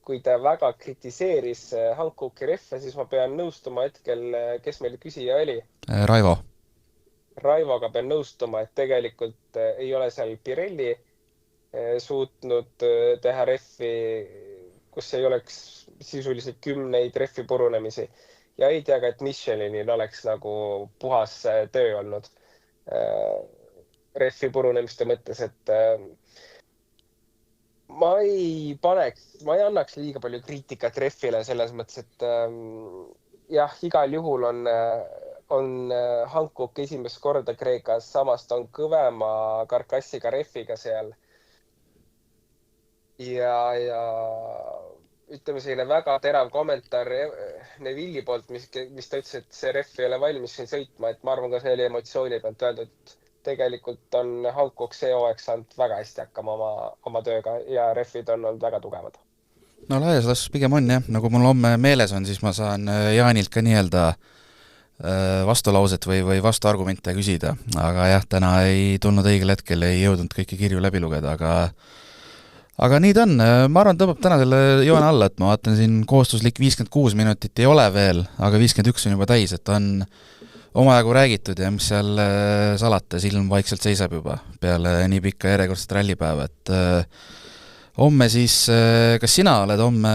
kui ta väga kritiseeris Hankooki rehve, siis ma pean nõustuma hetkel, kes meil küsija oli. Raivoga pean nõustuma, et tegelikult ei ole seal Pirelli suutnud teha rehvi, kus ei oleks sisuliselt 10 rehvi purunemisi. Ja ei tea ka, et Michelinil oleks nagu puhas töö olnud rehvi purunemiste mõttes, et ma ei annaks liiga palju kriitikat rehvile selles mõttes, et jah, igal juhul on Hankook esimest korda Kreekas, samas ta on kõvema karkassiga rehviga seal. Ja ütleme selline väga terav kommentaar Neville'i poolt, mis ta ütles, et see rehv ei ole valmis siin sõitma, et ma arvan ka see oli emotsiooni pealt öeldud, et tegelikult on Hankook see hooaeg saanud väga hästi hakkama oma tööga ja rehvid on olnud väga tugevad. No laias laastus pigem on jah, nagu mul homme meeles on, siis ma saan Jaanilt ka nii-öelda vastulauset või vastuargumente küsida, aga jah, täna ei tulnud õigel hetkel, ei jõudnud kõiki kirju läbi lugeda, aga nii ta on, ma arvan, tõmbab täna selle joone alla, et ma vaatan siin koostuslik 56 minutit ei ole veel, aga 51 on juba täis, et on omajagu räägitud ja mis seal salata, silm vaikselt seisab juba peale nii pikka järjekordset rallipäeva, et homme siis, kas sina oled homme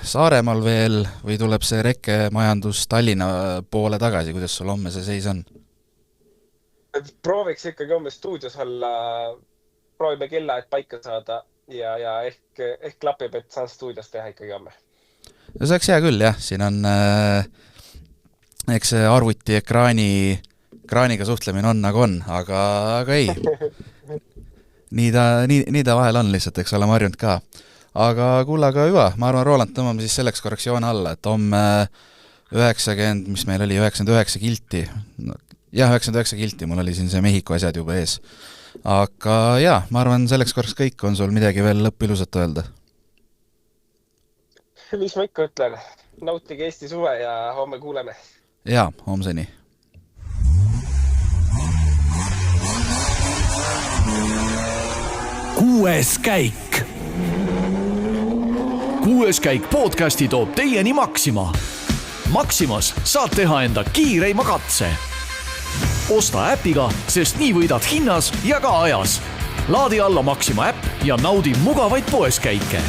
Saaremaal veel või tuleb see rekkemajandus Tallinna poole tagasi, kuidas sul homme see seis on? Prooviks ikkagi homme stuudios olla, proovime kella, et paika saada ja ehk klapib, et saan stuudios teha ikkagi homme. See oleks hea küll, jah, siin on eks see arvuti ekraaniga suhtlemine on nagu on, aga ei. Nii ta vahel on lihtsalt, eks oleme harjunud ka. Aga kuule, aga hüva, ma arvan, Roland, tõmbame siis selleks korraks joone alla, et homme 90, mis meil oli, 99 kilti. Jah, 99 kilti, mul oli siin see Mehhiko asjad juba ees. Aga jah, ma arvan, selleks korraks kõik on sul midagi veel lõppilusat öelda. Mis ma ikka ütlen? Nautige Eesti suve ja homme kuuleme. Jaa, homseni. Kuues käik. Kuues käik podcasti toob teieni Maxima. Maximas saad teha enda kiireima katse. Osta äpiga, sest nii võidad hinnas ja ka ajas. Laadi alla Maxima äpp ja naudi mugavaid poeskäike.